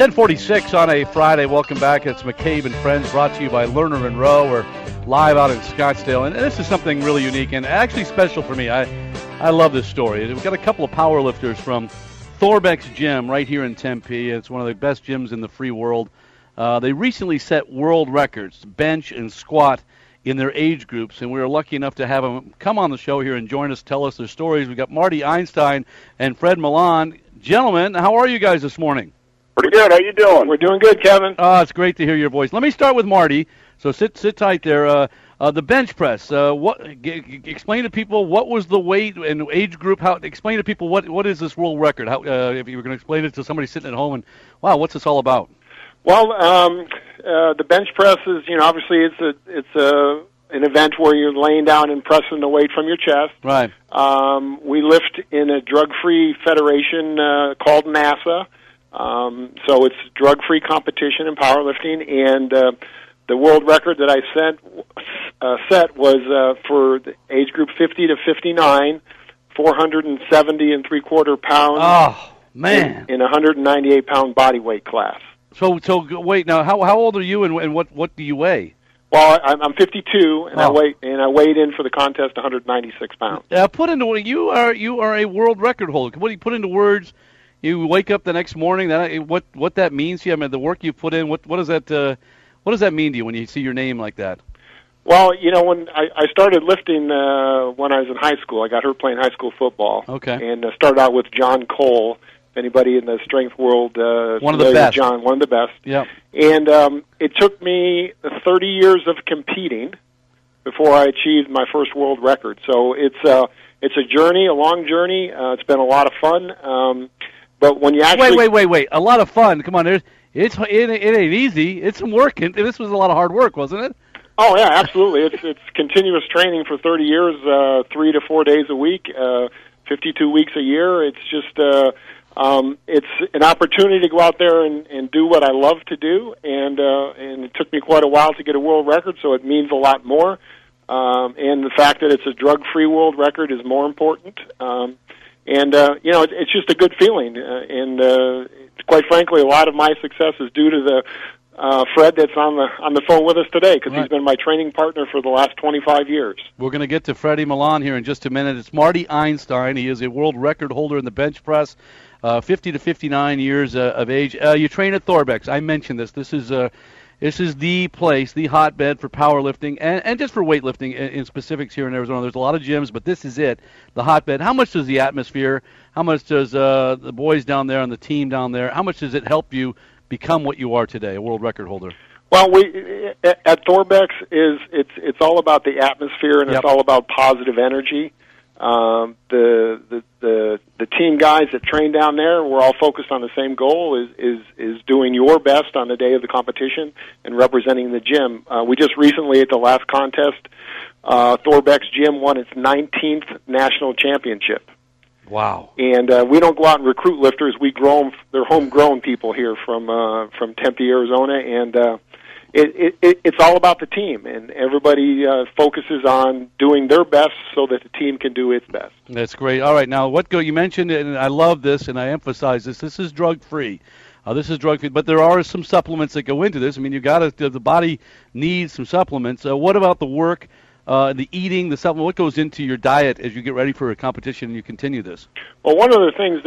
10:46 on a Friday. Welcome back. It's McCabe and Friends, brought to you by Lerner and Rowe. We're live out in Scottsdale, and this is something really unique and actually special for me. I love this story. We've got a couple of power lifters from Thorbecke's gym right here in Tempe. It's one of the best gyms in the free world. They recently set world records, bench and squat, in their age groups, and we were lucky enough to have them come on the show here and join us, tell us their stories. We've got Marty Einstein and Fred Milan. Gentlemen, how are you guys this morning? Pretty good. How you doing? We're doing good, Kevin. It's great to hear your voice. Let me start with Marty. So sit tight there. The bench press. Explain to people what was the weight and age group. Explain to people what is this world record? If you were going to explain it to somebody sitting at home, and wow, what's this all about? Well, the bench press is, obviously it's an event where you're laying down and pressing the weight from your chest. Right. We lift in a drug-free federation called NASA. So it's drug-free competition in powerlifting, and the world record that I set was for the age group 50 to 59, 470 and 3/4 pounds. Oh man! In a 198-pound body weight class. So wait now. How old are you, and what do you weigh? Well, I'm 52, and I weighed in for the contest 196 pounds. Put into you are a world record holder. What do you put into words? You wake up the next morning. What that means to you? I mean, the work you put in. What does that mean to you when you see your name like that? Well, when I started lifting when I was in high school, I got hurt playing high school football. Okay. And started out with John Cole. If anybody in the strength world, one of the best. John, one of the best. Yeah. And it took me 30 years of competing before I achieved my first world record. So it's a journey, a long journey. It's been a lot of fun. But when you actually wait, a lot of fun. Come on, it ain't easy. It's some work. This was a lot of hard work, wasn't it? Oh yeah, absolutely. It's continuous training for 30 years, 3 to 4 days a week, 52 weeks a year. It's just it's an opportunity to go out there and do what I love to do, and it took me quite a while to get a world record, so it means a lot more. And the fact that it's a drug-free world record is more important. It's just a good feeling, and quite frankly, a lot of my success is due to the Fred that's on the phone with us today, because He's been my training partner for the last 25 years. We're going to get to Freddie Milan here in just a minute. It's Marty Einstein. He is a world record holder in the bench press, 50 to 59 years of age. You train at Thorbecke's. I mentioned this. This is the place, the hotbed for powerlifting and just for weightlifting in specifics here in Arizona. There's a lot of gyms, but this is it, the hotbed. How much does the atmosphere, how much does the boys down there and the team down there, how much does it help you become what you are today, a world record holder? Well, we at Thorbecke's it's all about the atmosphere, and it's all about positive energy. The team guys that train down there, we're all focused on the same goal: is doing your best on the day of the competition and representing the gym. We just recently, at the last contest, Thorbecke's gym won its 19th national championship. Wow! And we don't go out and recruit lifters; we grow them. They're homegrown people here from Tempe, Arizona, and it's all about the team, and everybody focuses on doing their best so that the team can do its best. That's great. All right, now you mentioned, and I love this, and I emphasize this. This is drug-free. This is drug-free, but there are some supplements that go into this. I mean, the body needs some supplements. What about the work? The eating, the supplement, what goes into your diet as you get ready for a competition and you continue this? Well, one of the things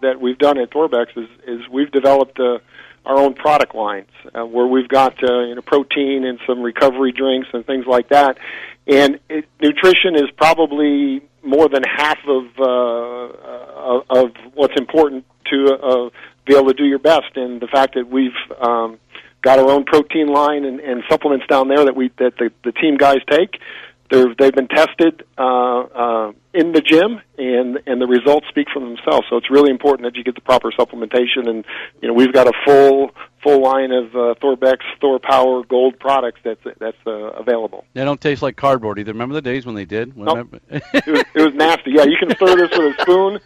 that we've done at Thorbecke's is we've developed our own product lines where we've got protein and some recovery drinks and things like that. And nutrition is probably more than half of what's important to be able to do your best. And the fact that we've got our own protein line and supplements down there that the team guys take. They've been tested in the gym, and the results speak for themselves. So it's really important that you get the proper supplementation. And we've got a full line of Thorbecke's Thor Power Gold products that's available. They don't taste like cardboard either. Remember the days when they did? Nope. It was nasty. Yeah, you can stir this with a spoon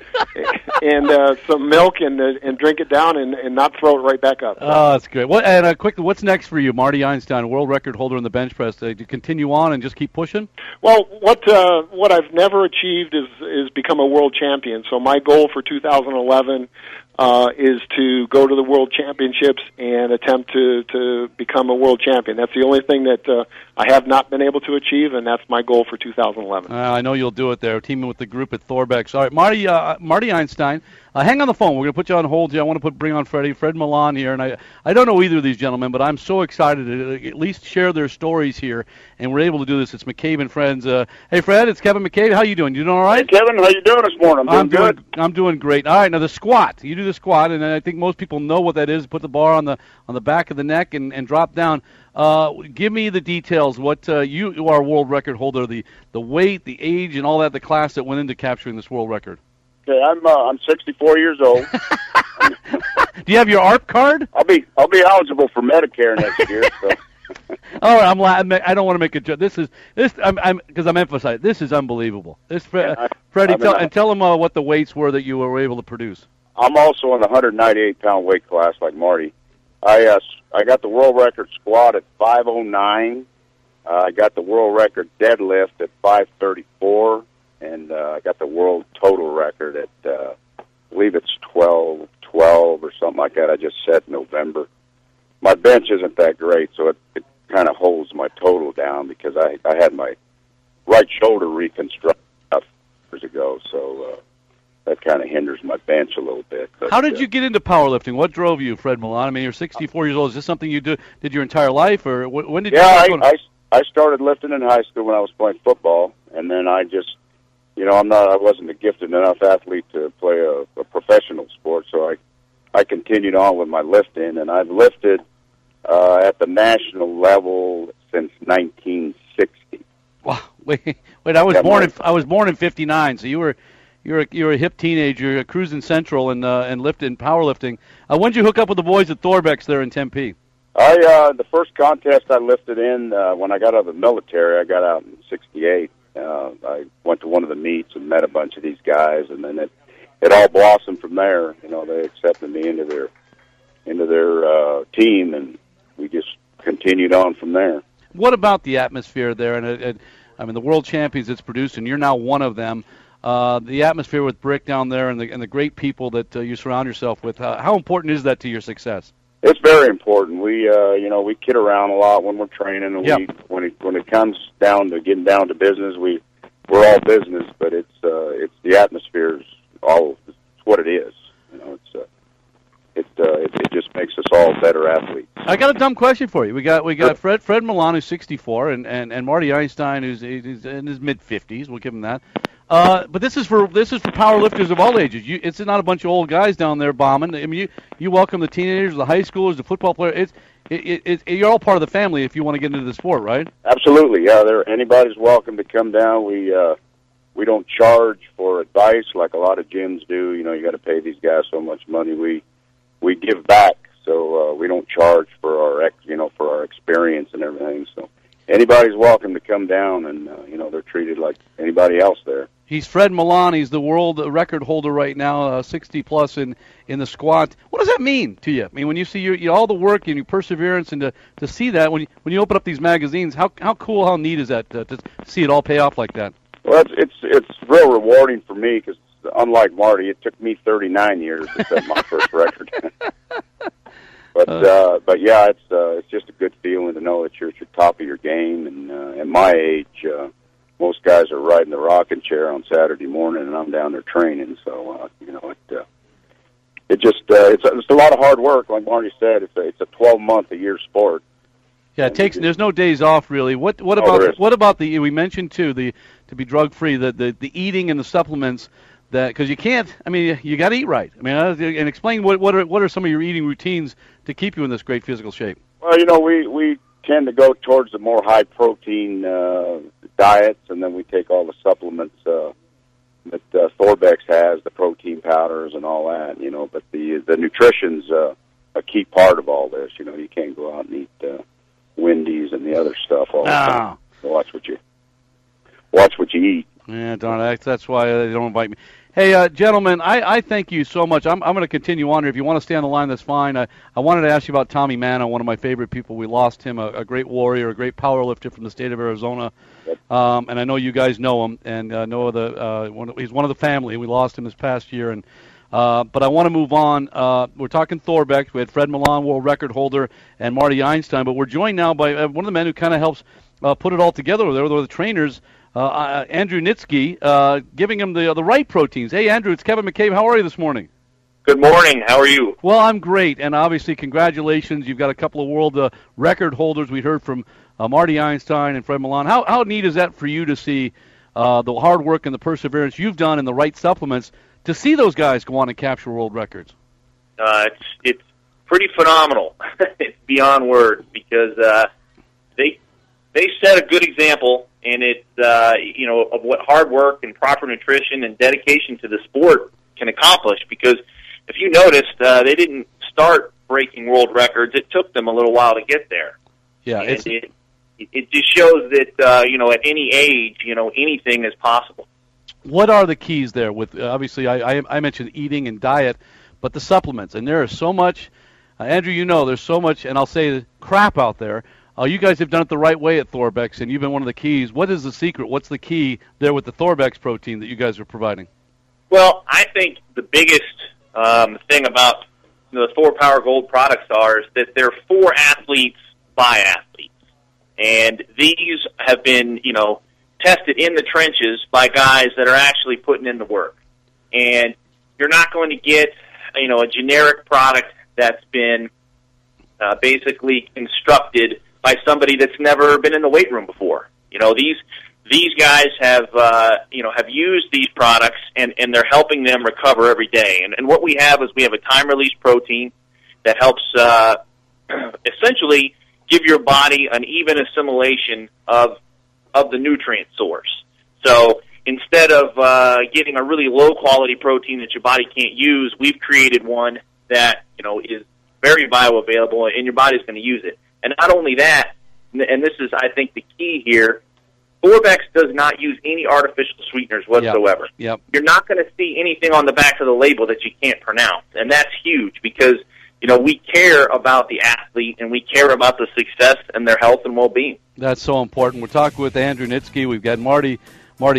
and some milk and drink it down and not throw it right back up. Oh, that's great. Quickly, what's next for you, Marty Einstein, world record holder in the bench press? Do you continue on and just keep pushing? Well, what I've never achieved is become a world champion. So my goal for 2011 is to go to the World Championships and attempt to become a world champion. That's the only thing that I have not been able to achieve, and that's my goal for 2011. I know you'll do it there, teaming with the group at Thorbecke. All right, Marty Einstein, hang on the phone. We're going to put you on hold here. I want to bring on Fred Milan here, and I don't know either of these gentlemen, but I'm so excited to at least share their stories here, and we're able to do this. It's McCabe and Friends. Hey, Fred, it's Kevin McCabe. How you doing? You doing all right? Hey, Kevin, how you doing this morning? I'm doing good. I'm doing great. All right, now the squat. You do the squat, and I think most people know what that is. Put the bar on the back of the neck and drop down. Give me the details. What you are a world record holder, the weight, the age, and all that. The class that went into capturing this world record. Okay, I'm 64 years old. Do you have your ARP card? I'll be eligible for Medicare next year. So. All right, I don't want to make a joke. Because I'm emphasizing this is unbelievable. Freddie, tell them what the weights were that you were able to produce. I'm also in the 198-pound weight class like Marty. I got the world record squat at 509. I got the world record deadlift at 534, and I got the world total record at I believe it's 1212 or something like that. I just set in November. My bench isn't that great, so it kind of holds my total down because I had my right shoulder reconstructed years ago, so that kind of hinders my bench a little bit. But, how did you get into powerlifting? What drove you, Fred Milan? I mean, you're 64 years old. Is this something you did your entire life, or when did you? Yeah, I started lifting in high school when I was playing football, and then I just, I wasn't a gifted enough athlete to play a professional sport, so I continued on with my lifting, and I've lifted at the national level since 1960. Wow! Wait! I was born in '59, so you're a hip teenager, cruising central and lifting, powerlifting. When did you hook up with the boys at Thorbecke there in Tempe? The first contest I lifted in when I got out of the military, I got out in '68. I went to one of the meets and met a bunch of these guys, and then it all blossomed from there. They accepted me into their team, and we just continued on from there. What about the atmosphere there? And I mean, the world champions it's produced, and you're now one of them. The atmosphere with Brick down there and the great people that you surround yourself with. How important is that to your success? It's very important. We we kid around a lot when we're training, and yep. when it comes down to getting down to business, we're all business. But it's the atmosphere is all it's what it is. It just makes us all better athletes. I got a dumb question for you. We got Fred Milan, who's 64, and Marty Einstein, who's in his mid-50s. We'll give him that. But this is for powerlifters of all ages. It's not a bunch of old guys down there bombing. I mean, you welcome the teenagers, the high schoolers, the football players. You're all part of the family if you want to get into the sport, right? Absolutely, yeah. Anybody's welcome to come down. We don't charge for advice like a lot of gyms do. You got to pay these guys so much money. We give back, so we don't charge for our experience and everything. So anybody's welcome to come down, and they're treated like anybody else there. He's Fred Milan. He's the world record holder right now, 60 plus in the squat. What does that mean to you? I mean, when you see your all the work and your perseverance, and to see that when you open up these magazines, how cool, how neat is that to see it all pay off like that? Well, it's real rewarding for me because unlike Marty, it took me 39 years to set my first record. But yeah, it's just a good feeling to know that you're at your top of your game. And at my age, most guys are riding the rocking chair on Saturday morning, and I'm down there training. So it's a lot of hard work. Like Marty said, it's a 12-month-a-year sport. Yeah, there's no days off really. What about the we mentioned too to be drug free the eating and the supplements. Because you can't, I mean, you got to eat right. I mean, and explain what are some of your eating routines to keep you in this great physical shape. Well, we tend to go towards the more high protein diets, and then we take all the supplements that Thorbecke has, the protein powders and all that. But the nutrition's a key part of all this. You can't go out and eat Wendy's and the other stuff all the time. So watch what you eat. Yeah, darn it. That's why they don't invite me. Hey, gentlemen, I thank you so much. I'm going to continue on here. If you want to stay on the line, that's fine. I wanted to ask you about Tommy Mano, one of my favorite people. We lost him, a great warrior, a great power lifter from the state of Arizona. And I know you guys know him, and know he's one of the family. We lost him this past year, and But I want to move on. We're talking Thorbecke. We had Fred Milan, world record holder, and Marty Einstein. But we're joined now by one of the men who kind of helps put it all together. They're the trainers, Andrew Nitsky, giving him the right proteins. Hey, Andrew, it's Kevin McCabe. How are you this morning? Good morning. How are you? Well, I'm great, and obviously congratulations. You've got a couple of world record holders. We heard from Marty Einstein and Fred Milan. How neat is that for you to see the hard work and the perseverance you've done in the right supplements to see those guys go on and capture world records? It's pretty phenomenal. It's beyond words because they set a good example, and it's of what hard work and proper nutrition and dedication to the sport can accomplish. Because if you noticed, they didn't start breaking world records. It took them a little while to get there. Yeah, and it just shows that at any age, anything is possible. What are the keys there? With obviously, I mentioned eating and diet, but the supplements, and there is so much. Andrew, there's so much, and I'll say crap out there. You guys have done it the right way at Thorbecke, and you've been one of the keys. What is the secret? What's the key there with the Thorbecke protein that you guys are providing? Well, I think the biggest thing about the Thor Power Gold products is that they're for athletes by athletes. And these have been, tested in the trenches by guys that are actually putting in the work. And you're not going to get, a generic product that's been basically constructed by somebody that's never been in the weight room before. These guys have used these products, and they're helping them recover every day. And what we have is we have a time-release protein that helps essentially give your body an even assimilation of the nutrient source. So instead of getting a really low-quality protein that your body can't use, we've created one that is very bioavailable, and your body's going to use it. And not only that, and this is, I think, the key here, Thorbecke does not use any artificial sweeteners whatsoever. Yep. You're not going to see anything on the back of the label that you can't pronounce, and that's huge because we care about the athlete and we care about the success and their health and well-being. That's so important. We're talking with Andrew Nitsky. We've got Marty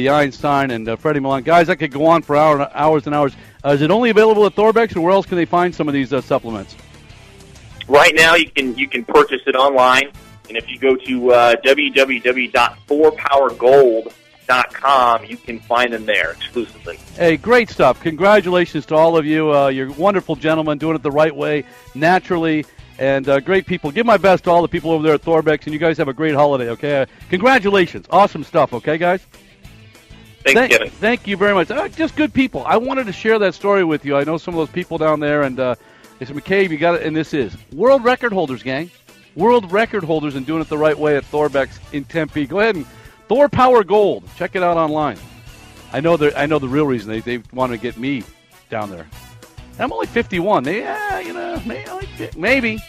Einstein and Freddie Milan. Guys, I could go on for hours and hours. Is it only available at Thorbecke, or where else can they find some of these supplements? Right now, you can purchase it online. And if you go to www.thorpowergold.com, you can find them there exclusively. Hey, great stuff. Congratulations to all of you. You're wonderful gentlemen, doing it the right way, naturally, and great people. Give my best to all the people over there at Thorbecke, and you guys have a great holiday, okay? Congratulations. Awesome stuff, okay, guys? Thanks, Kevin. Thank you very much. Just good people. I wanted to share that story with you. I know some of those people down there, and they said, McCabe, you got it, and this is world record holders, gang. World record holders and doing it the right way at Thorbecke in Tempe. Go ahead and Thor Power Gold. Check it out online. I know the real reason they want to get me down there. I'm only 51. Maybe.